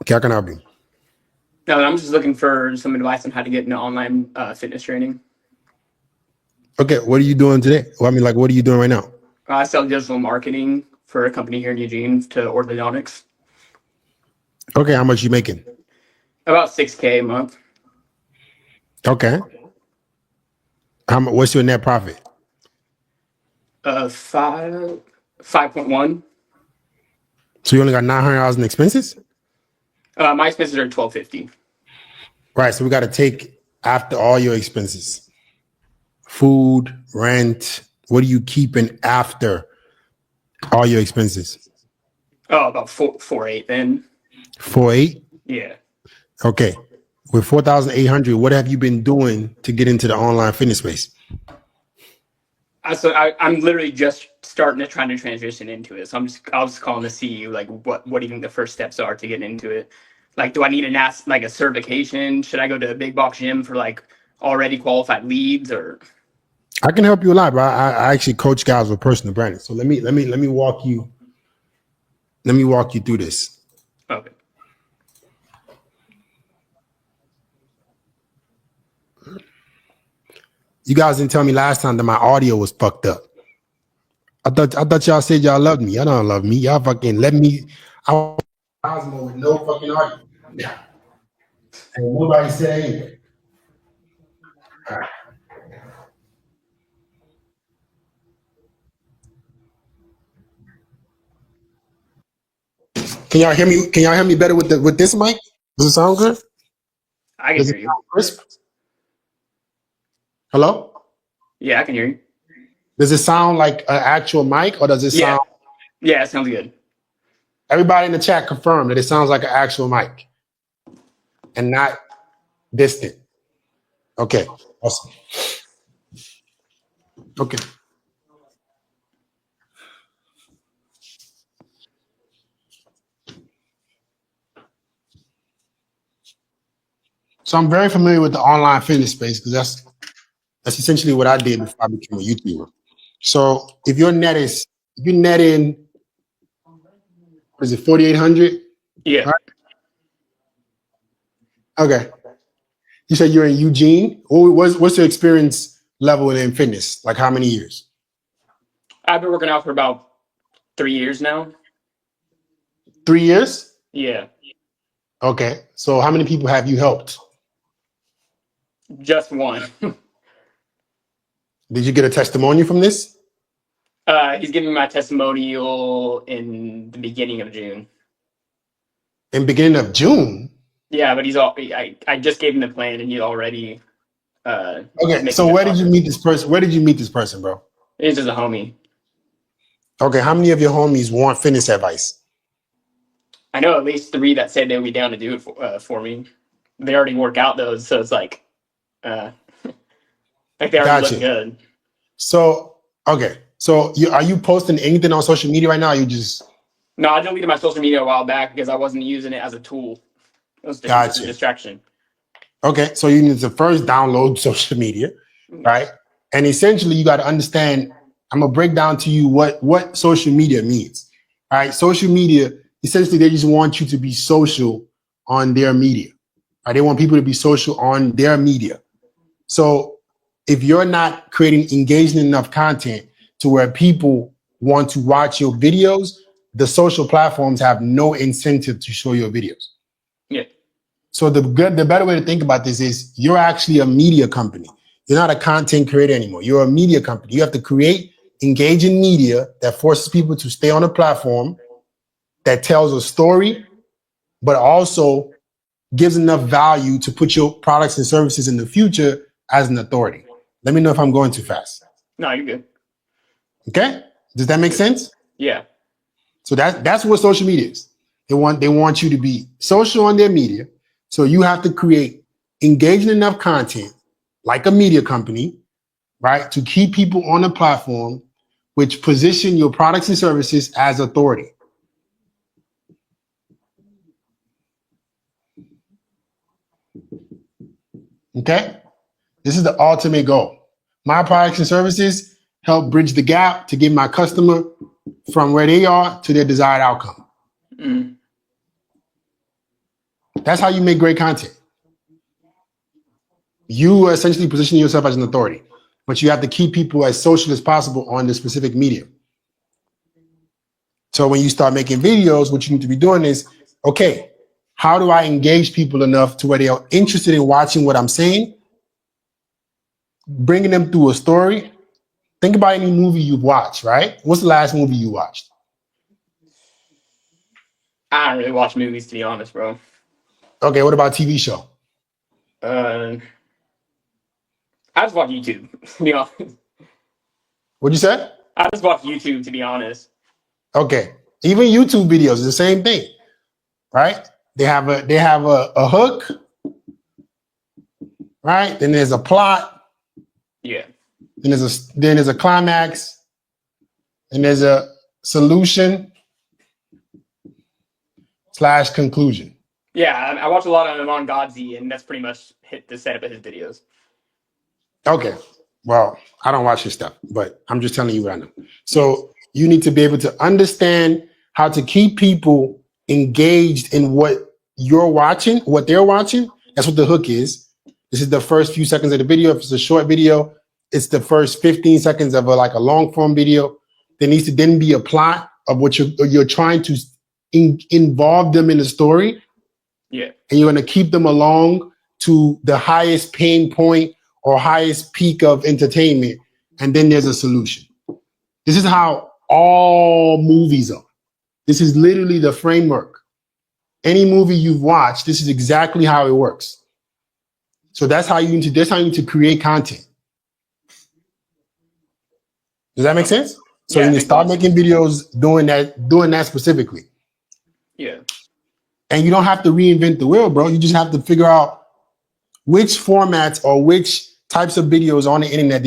Okay, I can help you. No, I'm just looking for some advice on how to get into online fitness training. Okay, what are you doing today? Well, I mean, like, what are you doing right now? I sell digital marketing for a company here in Eugene to orthodontics. Okay, how much you making? About 6K a month. Okay. What's your net profit? 5.1. So you only got $900 in expenses? My expenses are 1250. Right. So we got to take after all your expenses, food, rent. What are you keeping after all your expenses? Oh, about 4.8 then. 4.8. Yeah. Okay. With 4,800, what have you been doing to get into the online fitness space? I'm literally just starting to trying to transition into it. So I was calling to see you like what do you think the first steps are to get into it? Like, do I need a certification? Should I go to a big box gym for like already qualified leads or? I can help you a lot, bro. I actually coach guys with personal branding. So let me walk you through this. Okay. You guys didn't tell me last time that my audio was fucked up. I thought y'all said y'all loved me. Y'all don't love me. Y'all fucking let me. I was with no fucking audio. Yeah. And nobody said anything. All right. Can y'all hear me? Can y'all hear me better with this mic? Does it sound good? I can Does hear it you. sound crisp? Hello? Yeah, I can hear you. Does it sound like an actual mic, or does it Yeah. sound? Yeah, it sounds good. Everybody in the chat confirm that it sounds like an actual mic and not distant. Okay. Awesome. Okay. So I'm very familiar with the online fitness space because that's essentially what I did before I became a YouTuber. So if your net is you net in, what is it, 4,800? Yeah. Right? Okay. You said you're in Eugene. What's your experience level in fitness? Like how many years? I've been working out for about 3 years now. 3 years? Yeah. Okay. So how many people have you helped? Just one. Did you get a testimonial from this? He's giving me my testimonial in the beginning of June. In beginning of June? Yeah, but I just gave him the plan and he's already Okay. So making where did you progress. meet this person? Where did you meet this person, bro? He's just a homie. Okay. How many of your homies want fitness advice? I know at least 3 that said they would be down to do it for me. They already work out those, so it's like uh, like they already look Gotcha. good. So, okay. So are you posting anything on social media right now? Or you just No, I deleted my social media a while back because I wasn't using it as a tool. It was just a gotcha. distraction. Okay. So you need to first download social media, right? And essentially you got to understand, I'm gonna break down to you what social media means. All right. Social media, essentially, they just want you to be social on their media. Right? They want people to be social on their media. So if you're not creating engaging enough content to where people want to watch your videos, the social platforms have no incentive to show your videos. Yeah. So the better way to think about this is you're actually a media company. You're not a content creator anymore. You're a media company. You have to create engaging media that forces people to stay on a platform, that tells a story, but also gives enough value to put your products and services in the future as an authority. Let me know if I'm going too fast. No, you're good. Okay? Does that make sense? Yeah. So that's what social media is. They want you to be social on their media. So you have to create engaging enough content, like a media company, right, to keep people on the platform, which position your products and services as authority. Okay? This is the ultimate goal. My products and services help bridge the gap to get my customer from where they are to their desired outcome. Mm. That's how you make great content. You are essentially positioning yourself as an authority, but you have to keep people as social as possible on the specific medium. So when you start making videos, what you need to be doing is, okay, how do I engage people enough to where they are interested in watching what I'm saying? Bringing them through a story. Think about any movie you've watched, right? What's the last movie you watched? I don't really watch movies, to be honest, bro. Okay, what about TV show? I just watch YouTube, to be honest. What'd you say? I just watch YouTube, to be honest. Okay, even YouTube videos is the same thing, right? They have a hook, right? Then there's a plot. Yeah. Then there's a climax, and there's a solution / conclusion. Yeah, I watch a lot of him on Godsey, and that's pretty much hit the setup of his videos. Okay. Well, I don't watch his stuff, but I'm just telling you what I know. So you need to be able to understand how to keep people engaged in what you're watching, what they're watching. That's what the hook is. This is the first few seconds of the video. If it's a short video, it's the first 15 seconds of a long form video. There needs to then be a plot of what you're trying to involve them in the story. Yeah. And you're going to keep them along to the highest pain point or highest peak of entertainment. And then there's a solution. This is how all movies are. This is literally the framework. Any movie you've watched, this is exactly how it works. So that's how you need to create content. Does that make sense? So Yeah, you need to start making videos doing that specifically. Yeah. And you don't have to reinvent the wheel, bro. You just have to figure out which formats or which types of videos on the internet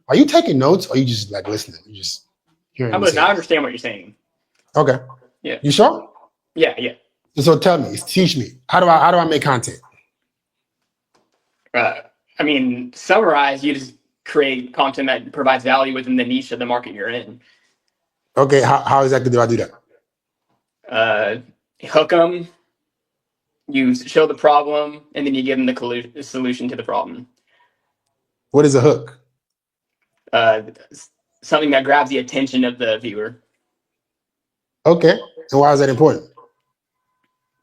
are you taking notes or are you just like listening? You just hearing me say I it? understand what you're saying. Okay. Yeah. You sure? Yeah. So tell me, teach me. How do I make content? I mean, summarize, you just create content that provides value within the niche of the market you're in. Okay, how exactly do I do that? Hook them, you show the problem, and then you give them the solution to the problem. What is a hook? Something that grabs the attention of the viewer. Okay, and why is that important?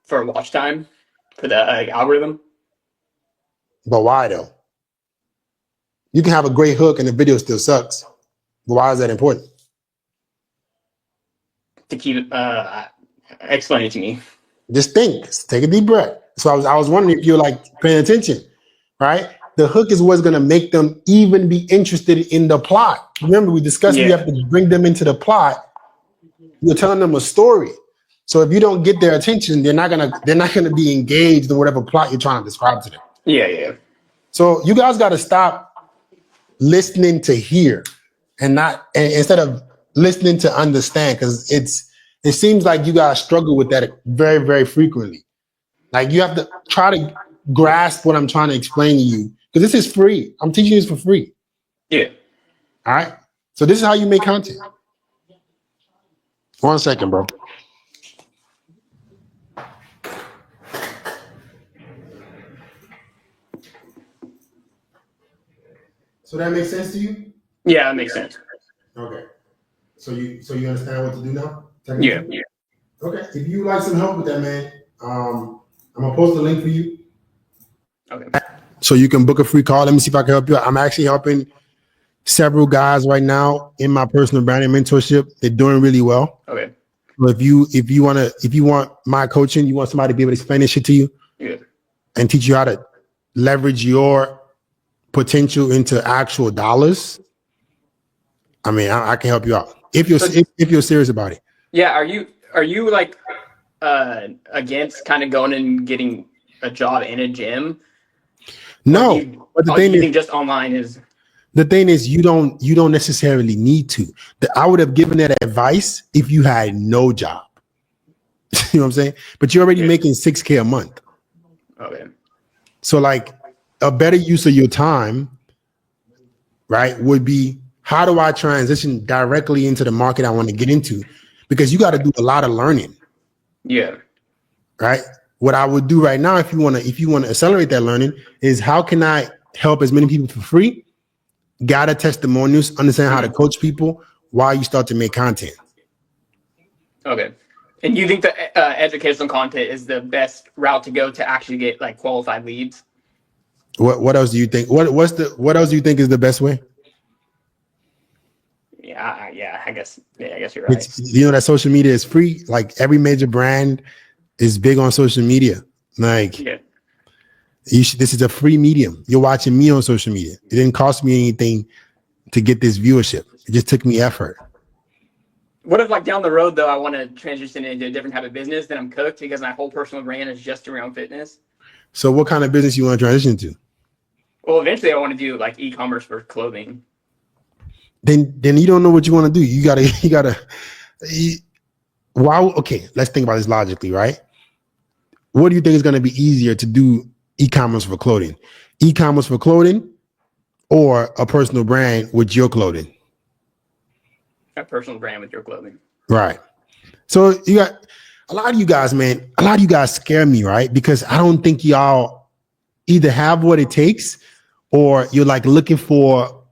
For watch time, for the algorithm. But why though? You can have a great hook and the video still sucks. But why is that important? To keep explain it to me. Just think. Just take a deep breath. So I was wondering if you're like paying attention, right? The hook is what's going to make them even be interested in the plot. Remember, we discussed we have to bring them into the plot. You're telling them a story. So if you don't get their attention, they're not gonna be engaged in whatever plot you're trying to describe to them. Yeah. So you guys got to stop listening to hear and instead of listening to understand, because it seems like you guys struggle with that very, very frequently. Like you have to try to grasp what I'm trying to explain to you, because this is free. I'm teaching you this for free. Yeah. All right. So this is how you make content. 1 second, bro. So that makes sense to you? Yeah, that makes sense. Okay. So you understand what to do now? Yeah. Okay. If you like some help with that, man, I'm gonna post a link for you. Okay. So you can book a free call. Let me see if I can help you out. I'm actually helping several guys right now in my personal branding mentorship. They're doing really well. Okay. So if you want my coaching, you want somebody to be able to explain this shit to you, and teach you how to leverage your potential into actual dollars. I mean, I can help you out if you're serious about it. Yeah. Are you like against kind of going and getting a job in a gym? No, but the thing is, just online is. The thing is, you don't necessarily need to. I would have given that advice if you had no job. You know what I'm saying? But you're already making $6,000 a month. Okay. So like a better use of your time, right, would be, how do I transition directly into the market I want to get into? Because you got to do a lot of learning. Yeah. Right? what I would do right now, if you want to accelerate that learning, is how can I help as many people for free? Gather testimonials, understand how to coach people while you start to make content. Okay. And you think that educational content is the best route to go to actually get like qualified leads? What else do you think? What else do you think is the best way? Yeah, I guess you're right. You know that social media is free. Like every major brand is big on social media. Like Yeah. this is a free medium. You're watching me on social media. It didn't cost me anything to get this viewership. It just took me effort. What if like down the road though I want to transition into a different type of business, then I'm cooked because my whole personal brand is just around fitness? So what kind of business you want to transition to? Well, eventually I want to do like e-commerce for clothing. Then you don't know what you want to do. Okay, let's think about this logically, right? What do you think is going to be easier to do e-commerce for clothing? E-commerce for clothing or a personal brand with your clothing? A personal brand with your clothing. Right. So you got a lot of you guys, man, a lot of you guys scare me, right? Because I don't think y'all either have what it takes or you're like looking for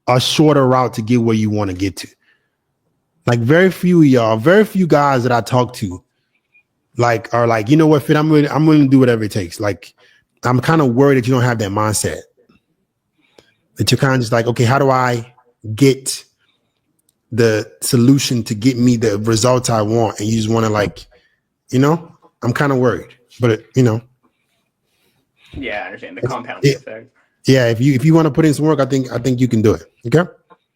a shorter route to get where you want to get to. Like very few guys that I talk to like are like, you know what, Fit, I'm willing to do whatever it takes. Like I'm kind of worried that you don't have that mindset. That you're kind of just like, okay, how do I get the solution to get me the results I want? And you just want to like, you know, I'm kind of worried, but you know. Yeah, I understand the compounding effect. Yeah, if you want to put in some work, I think you can do it. Okay.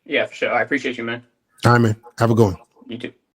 Yeah, for sure. I appreciate you, man. All right, man. Have a good one. You too.